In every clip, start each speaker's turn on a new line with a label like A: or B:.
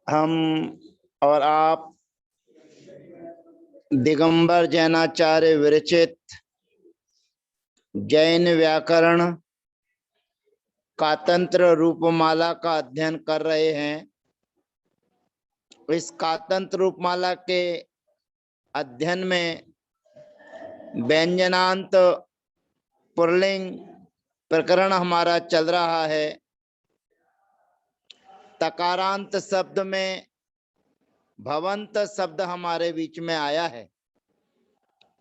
A: हम और आप दिगंबर जैनाचार्य विरचित जैन व्याकरण कातंत्र रूपमाला का अध्ययन कर रहे हैं। इस कातंत्र रूपमाला के अध्ययन में व्यंजनांत पुल्लिंग प्रकरण हमारा चल रहा है। तकारांत शब्द में भवंत शब्द हमारे बीच में आया है।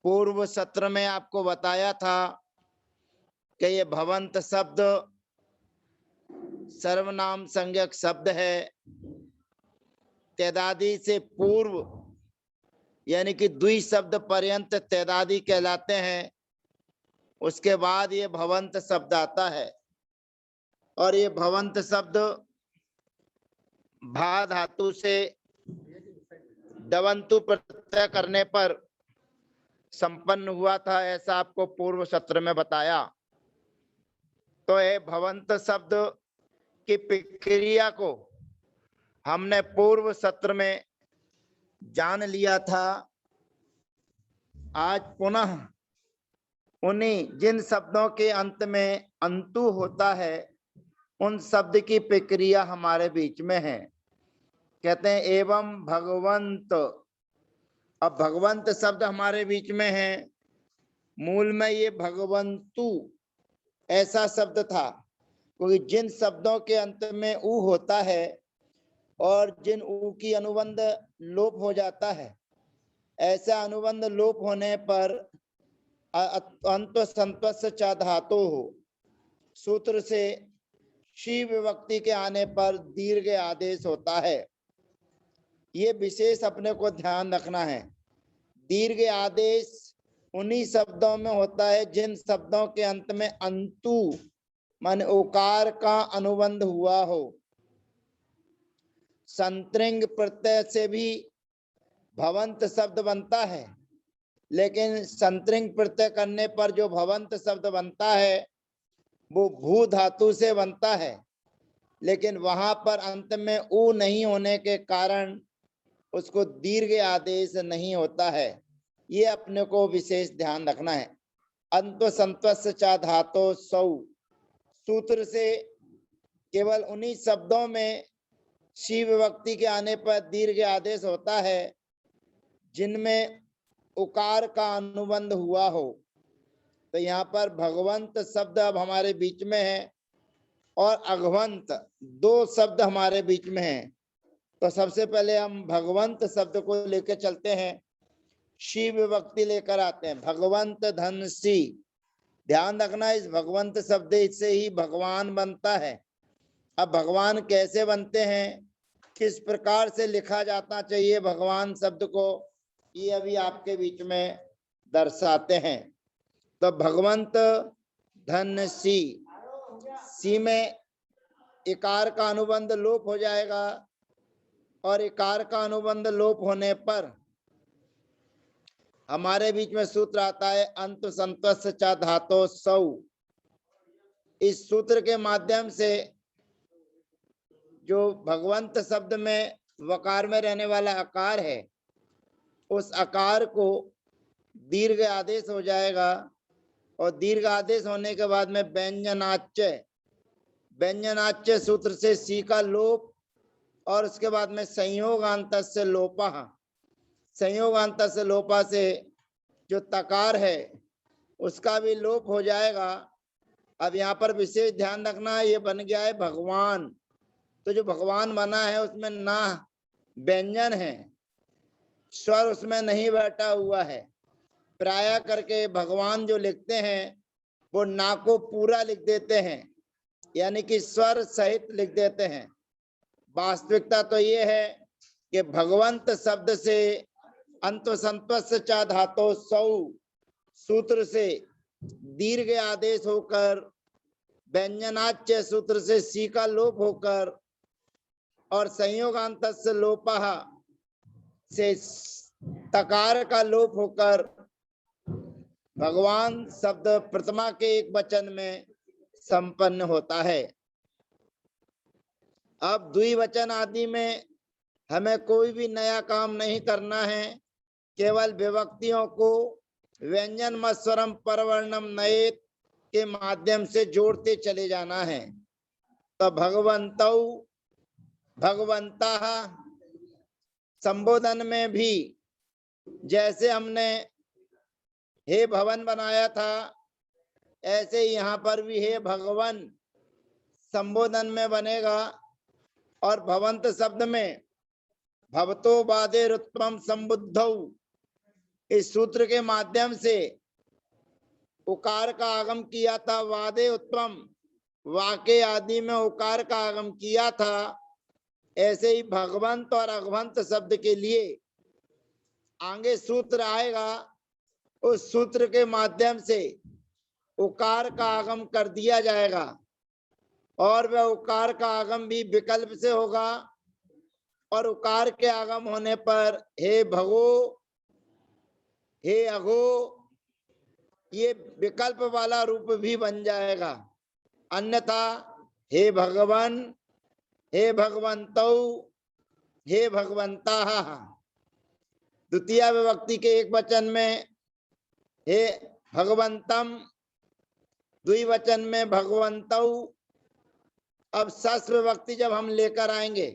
A: पूर्व सत्र में आपको बताया था कि ये भवंत शब्द सर्वनाम संज्ञक शब्द है। तेदादी से पूर्व यानी कि द्वि शब्द पर्यंत तेदादी कहलाते हैं। उसके बाद ये भवंत शब्द आता है और ये भवंत शब्द भा धातु से दवंतु प्रत्यय करने पर संपन्न हुआ था, ऐसा आपको पूर्व सत्र में बताया। तो ये भवंत शब्द की प्रक्रिया को हमने पूर्व सत्र में जान लिया था। आज पुनः उन्हीं जिन शब्दों के अंत में अंतु होता है उन शब्द की प्रक्रिया हमारे बीच में है। कहते हैं एवं भगवंत। अब भगवंत शब्द हमारे बीच में है। मूल में ये भगवंतु ऐसा शब्द था, क्योंकि जिन शब्दों के अंत में उ होता है और जिन उ की अनुबंध लोप हो जाता है, ऐसा अनुबंध लोप होने पर अंत संतस्य च धातु हो सूत्र से शी विभक्ति के आने पर दीर्घ आदेश होता है। ये विशेष अपने को ध्यान रखना है। दीर्घ आदेश उन्हीं शब्दों में होता है जिन शब्दों के अंत में अंतु मान ओकार का अनुबंध हुआ हो। संतृंग प्रत्यय से भी भवंत शब्द बनता है, लेकिन संतृंग प्रत्यय करने पर जो भवंत शब्द बनता है वो भू धातु से बनता है, लेकिन वहां पर अंत में उ नहीं होने के कारण उसको दीर्घ आदेश नहीं होता है। ये अपने को विशेष ध्यान रखना है। अंत संतस्य च धातो सौ सूत्र से केवल उन्हीं शब्दों में शी विभक्ति के आने पर दीर्घ आदेश होता है जिनमें उकार का अनुबंध हुआ हो। तो यहाँ पर भगवंत शब्द अब हमारे बीच में है और अघवंत दो शब्द हमारे बीच में हैं। तो सबसे पहले हम भगवंत शब्द को लेकर चलते हैं। शी विभक्ति लेकर आते हैं। भगवंत धन सी। ध्यान रखना, इस भगवंत शब्द से ही भगवान बनता है। अब भगवान कैसे बनते हैं, किस प्रकार से लिखा जाता चाहिए भगवान शब्द को, ये अभी आपके बीच में दर्शाते हैं। तो भगवंत धन सी, सी में इकार का अनुबंध लोप हो जाएगा और इकार का अनुबंध लोप होने पर हमारे बीच में सूत्र आता है अंत संतस्य च धातो सौ। इस सूत्र के माध्यम से जो भगवंत शब्द में वकार में रहने वाला आकार है, उस आकार को दीर्घ आदेश हो जाएगा और दीर्घ आदेश होने के बाद में व्यंजनाच्य, व्यंजनाच्य सूत्र से सी का लोप और उसके बाद में संयोगांतस्य लोपा, संयोगांतस्य लोपा से जो तकार है उसका भी लोप हो जाएगा। अब यहाँ पर विशेष ध्यान रखना, ये बन गया है भगवान। तो जो भगवान बना है उसमें ना व्यंजन है, स्वर उसमें नहीं बैठा हुआ है। प्राय करके भगवान जो लिखते हैं वो ना को पूरा लिख देते हैं, यानी कि स्वर सहित लिख देते हैं। वास्तविकता तो ये है कि भगवंत शब्द से अंत संतस्य च धातो सौ सूत्र से दीर्घ आदेश होकर व्यंजनाच्य सूत्र से सी का लोप होकर और संयोगांतस्य लोपा से तकार का लोप होकर भगवान शब्द प्रथमा के एक वचन में संपन्न होता है। अब द्विवचन आदि में हमें कोई भी नया काम नहीं करना है, केवल विभक्तियों को व्यंजन मत स्वरम परवर्णम नयेत के माध्यम से जोड़ते चले जाना है। तो भगवंतौ, भगवंता, संबोधन में भी जैसे हमने हे भवन बनाया था, ऐसे यहाँ पर भी हे भगवन संबोधन में बनेगा। और भवंत शब्द में भवतो बाधे रुत्तम संबुद्धौ, इस सूत्र के माध्यम से उकार का आगम किया था। वादे उत्तम, वाके आदि में उकार का आगम किया था। ऐसे ही भगवंत और अगवंत शब्द के लिए आगे सूत्र आएगा, उस सूत्र के माध्यम से उकार का आगम कर दिया जाएगा। और वह उकार का आगम भी विकल्प से होगा। और उकार के आगम होने पर हे भगो, हे अघो, ये विकल्प वाला रूप भी बन जाएगा। अन्यथा हे भगवान, हे भगवंतौ, हे भगवंता। द्वितीय विभक्ति के एक वचन में हे भगवंतम, द्विवचन में भगवंतौ। अब षष्ठ विभक्ति जब हम लेकर आएंगे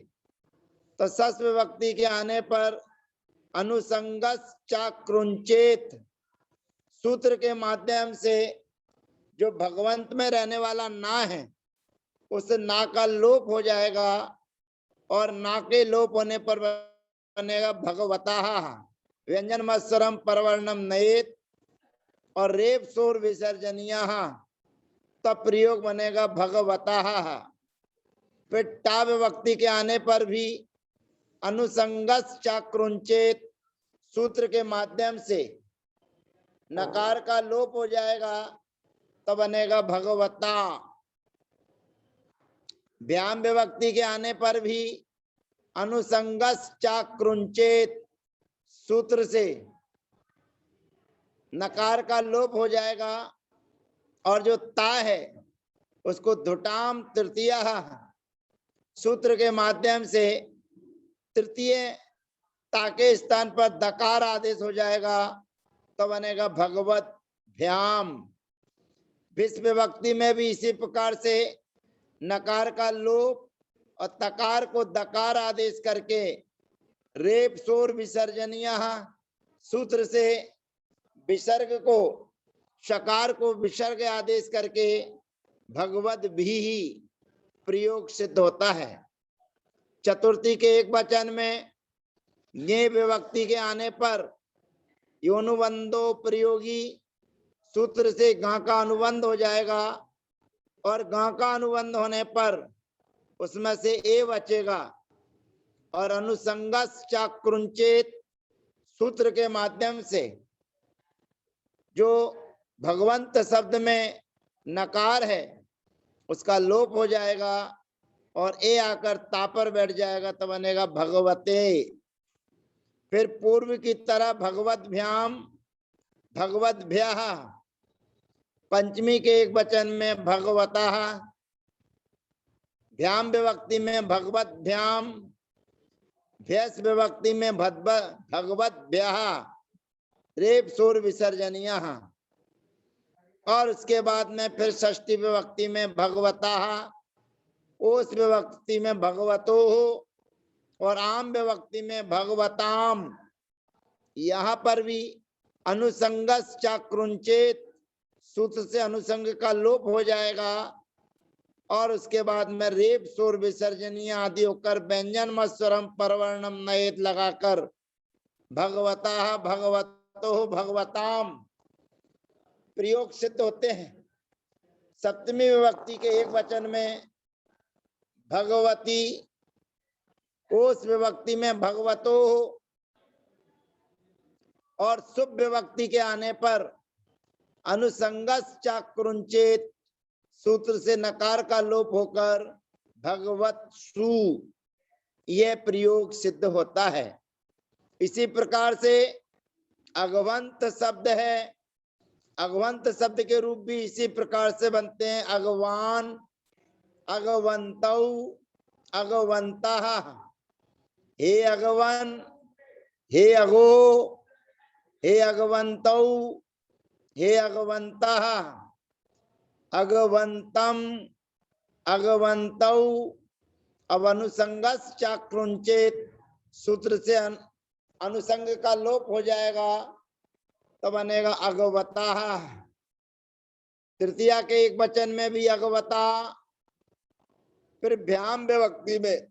A: तो षष्ठ विभक्ति के आने पर अनुसंगस चाक्रुंचेत सूत्र के माध्यम से जो भगवंत में रहने वाला ना है, उस ना का लोप हो जाएगा। और ना के लोप होने पर बनेगा भगवता, व्यंजन मत्सरम परवर्णम नयेत। और रेप सोर विसर्जनीय, तब प्रयोग बनेगा भगवता। फिर टा विभक्ति के आने पर भी अनुसंगस चाक्रुंचेत सूत्र के माध्यम से नकार का लोप हो जाएगा, तब बनेगा भगवता। व्याम विभक्ति के आने पर भी अनुसंगस चाक्रुंचेत सूत्र से नकार का लोप हो जाएगा। और जो ता है उसको धुटाम तृतीय सूत्र के माध्यम से तृतीय ता के स्थान पर दकार आदेश हो जाएगा, तो बनेगा भगवत भ्याम। विश्व विभक्ति में भी इसी प्रकार से नकार का लोप और तकार को दकार आदेश करके रेप शोर विसर्जनीय सूत्र से विसर्ग को, शकार को विसर्ग आदेश करके भगवत भी प्रयोग सिद्ध होता है। चतुर्थी के एक वचन में ये विभक्ति के आने पर योनुबंधो प्रयोगी सूत्र से गा का अनुबंध हो जाएगा। और गा का अनुबंध होने पर उसमें से ए बचेगा। और अनुसंगस चाक्रुंचेत सूत्र के माध्यम से जो भगवंत शब्द में नकार है उसका लोप हो जाएगा और ए आकर ता पर बैठ जाएगा, तो बनेगा भगवते। फिर पूर्व की तरह भगवत भ्याम, भगवत भ्यः, पंचमी के एक वचन में भगवता, भ्याम विभक्ति में भगवत भ्याम, भ्यस विभक्ति में भगवत भ्यः, रेप शोर विसर्जनीय। और उसके बाद में फिर षष्ठी विभक्ति में भगवता, ओस विभक्ति में भगवतो और आम विभक्ति में भगवताम। यहाँ पर भी अनुसंगस चाक्रुंचेत सूत्र से अनुसंग का लोप हो जाएगा। और उसके बाद में रेप शोर विसर्जनीय आदि होकर व्यंजन मत्स्वरम परवर्णम नयेत लगाकर भगवता, भगवतो, भगवताम प्रयोग सिद्ध होते हैं। सप्तमी विभक्ति के एक वचन में भगवती, ओस विभक्ति में भगवतो और शुभ विभक्ति के आने पर अनुसंगस चाक्रुंचेत सूत्र से नकार का लोप होकर भगवत सु यह प्रयोग सिद्ध होता है। इसी प्रकार से अगवंत शब्द है, अगवंत शब्द के रूप भी इसी प्रकार से बनते हैं। अगवान, अगवंतौ, अगवंता। हे अगवन, हे अगो, हे अगवंतौ, हे अगवंता, अगवंतम, अगवंतौ। अब अनुसंगस चाक्रुंचेत सूत्र से अनुसंग का लोप हो जाएगा तो बनेगा अगवता। तृतीया के एक वचन में भी अगवता, फिर भ्याम विभक्ति में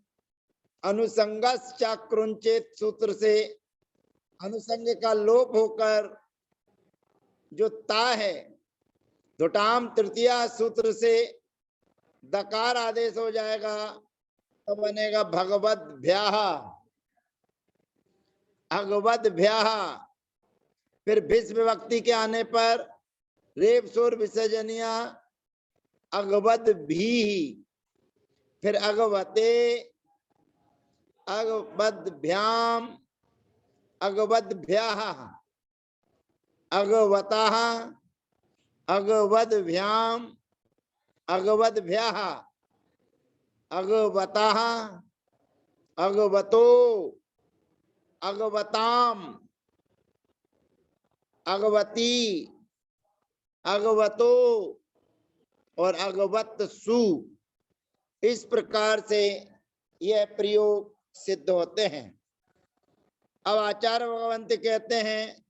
A: अनुसंगस चाक्रुंचेत सूत्र से अनुसंग का लोप होकर जो ता है धुटाम तृतीया सूत्र से दकार आदेश हो जाएगा तो बनेगा भगवत भ्याह, अगवत भ्याह। फिर भिस विभक्ति के आने पर रेप शोर विसर्जनिया अगवत भी, फिर अगवते, अगवत भ्याम, अगवत भ्याह, अगवता, अगवत भ्याम, अगवत भ्याह, अगवता, अगवतो, अगवताम, अगवती, अगवतो और अगवत सु। इस प्रकार से यह प्रयोग सिद्ध होते हैं। अब आचार्य भगवंत कहते हैं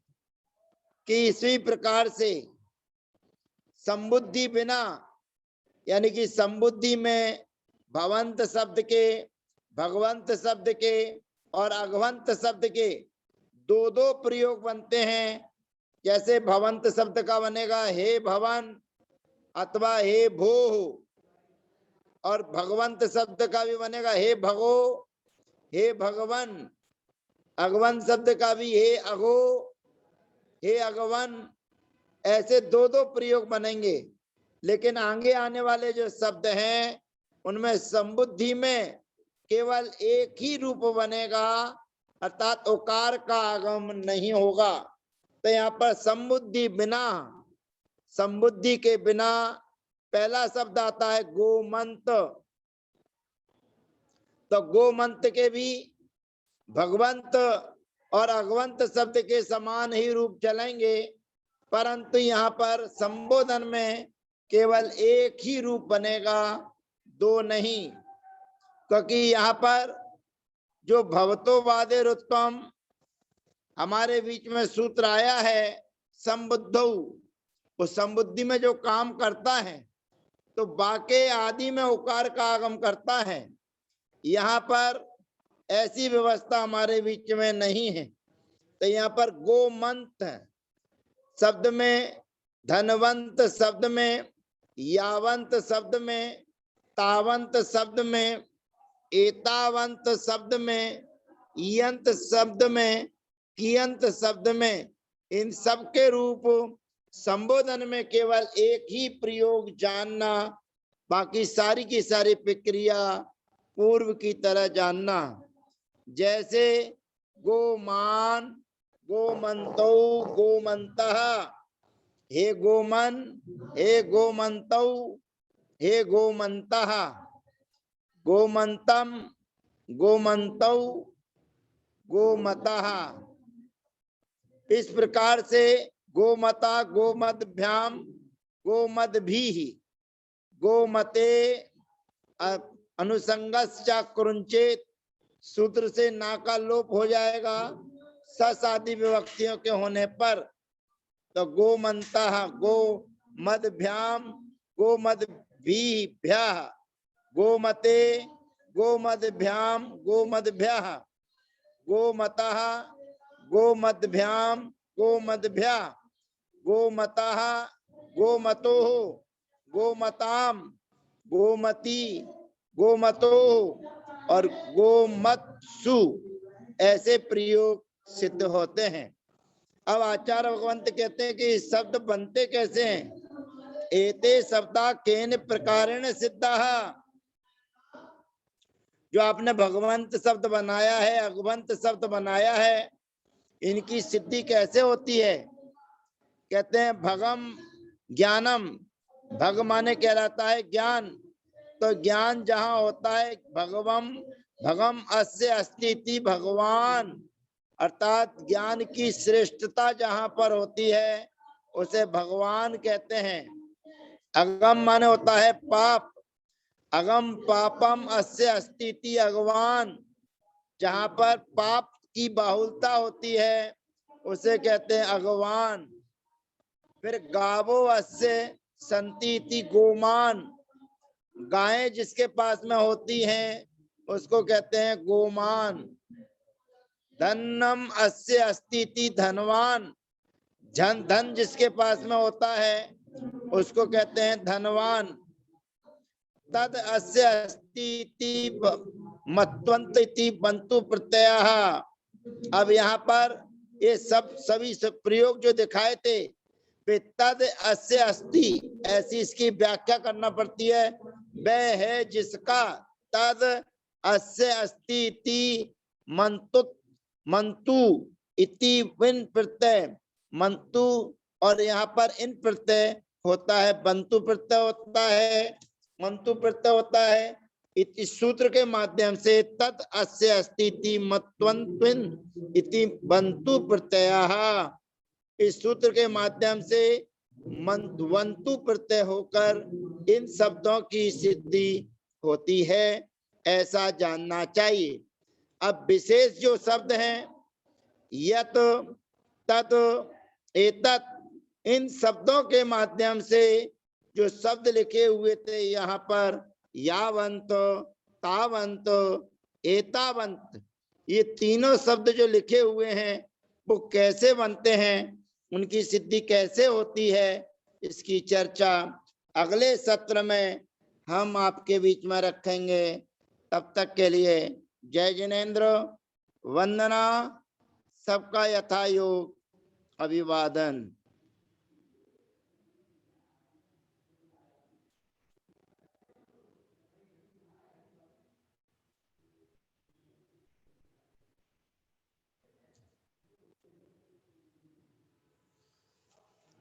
A: कि इसी प्रकार से संबुद्धि बिना, यानी कि संबुद्धि में भवंत शब्द के, भगवंत शब्द के और अगवंत शब्द के दो दो प्रयोग बनते हैं। जैसे भवंत शब्द का बनेगा हे भवन अथवा हे भो, और भगवंत शब्द का भी बनेगा हे भगो, हे भगवन। अगवंत शब्द का भी हे अगो, हे अगवन। ऐसे दो दो प्रयोग बनेंगे। लेकिन आगे आने वाले जो शब्द हैं उनमें संबुद्धि में केवल एक ही रूप बनेगा, अर्थात ओकार का आगम नहीं होगा। तो यहाँ पर संबुद्धि बिना, संबुद्धि के बिना पहला शब्द आता है गोमंत। तो गोमंत के भी भगवंत और अगवंत शब्द के समान ही रूप चलेंगे, परंतु यहाँ पर संबोधन में केवल एक ही रूप बनेगा, दो नहीं। क्योंकि यहाँ पर जो भवतो वादे रुत्तम हमारे बीच में सूत्र आया है संबुद्धौ, उस संबुद्धि में जो काम करता है तो बाके आदि में उकार का आगम करता है। यहाँ पर ऐसी व्यवस्था हमारे बीच में नहीं है। तो यहाँ पर गोमंत शब्द में, धनवंत शब्द में, यावंत शब्द में, तावंत शब्द में, एतावंत शब्द में, इयंत शब्द में, कियंत शब्द में, इन सब के रूप संबोधन में केवल एक ही प्रयोग जानना, बाकी सारी की सारी प्रक्रिया पूर्व की तरह जानना। जैसे गोमान, गोमंतो, गोमंतः, हे गोमन, हे गोमंतौ, हे गोमंतः, गोमंतम, गोमंतौ, गोमतः। इस प्रकार से गोमता, गोमदभ्याम, गोमदभीः, गोमते अनुसंगस्चा कुरुंचेत सूत्र से ना का लोप हो जाएगा सस आदि विभक्तियों के होने पर। तो गोमंतः, गोमदभ्याम, गोमदभीभ्यः, गोमते, गोमदभ्याम, गोमदभ्यः, गोमतः, गोमदभ्याम, गोमदभ्यः, गोमतः, गोमतोः, गोमताम, गोमती, गोमतोः और गोमत्सु। ऐसे प्रयोग सिद्ध होते हैं। अब आचार्य भगवंत कहते हैं कि शब्द बनते कैसे हैं। एते शब्दा केन प्रकारेण सिद्धाः, जो आपने भगवंत शब्द बनाया है, अगवंत शब्द बनाया है, इनकी सिद्धि कैसे होती है। कहते हैं भगम ज्ञानम, भग माने कहलाता है ज्ञान। तो ज्ञान जहां होता है, भगवम भगम अस्य अस्ति इति भगवान, अर्थात ज्ञान की श्रेष्ठता जहां पर होती है उसे भगवान कहते हैं। अगम माने होता है पाप, अगम पापम अस्य अस्ति इति अगवान, जहां पर पाप की बाहुलता होती है उसे कहते हैं अगवान। फिर गावो अस्य संति इति गोमान, गायें जिसके पास में होती हैं उसको कहते हैं गोमान। धनम अस्य अस्ति इति धनवान, धन जिसके पास में होता है उसको कहते हैं धनवान। तद अस्य अस्ति इति मत्वंत इति बंतु प्रत्ययः। अब यहाँ पर ये सभी प्रयोग जो दिखाए थे, तद अस्य अस्ति, ऐसी इसकी व्याख्या करना पड़ती है। वह है जिसका, तद अस्य अस्ति इति मंतु इति विन प्रत्यय, मंतु और यहाँ पर इन प्रत्यय होता है, बंतु प्रत्यय होता है, मंतु प्रत्यय होता है। इस सूत्र के माध्यम से तद अस्य अस्ति इति मत्वन्त्विन इति बंतु प्रत्ययः, इस सूत्र के माध्यम से मंतु प्रत्यय होकर इन शब्दों की सिद्धि होती है, ऐसा जानना चाहिए। अब विशेष जो शब्द हैं यत, तत, एतत, इन शब्दों के माध्यम से जो शब्द लिखे हुए थे यहाँ पर यावंत, तावंत, एतावंत, ये तीनों शब्द जो लिखे हुए हैं वो कैसे बनते हैं, उनकी सिद्धि कैसे होती है, इसकी चर्चा अगले सत्र में हम आपके बीच में रखेंगे। तब तक के लिए जय जिनेन्द्र, वंदना, सबका यथायोग अभिवादन।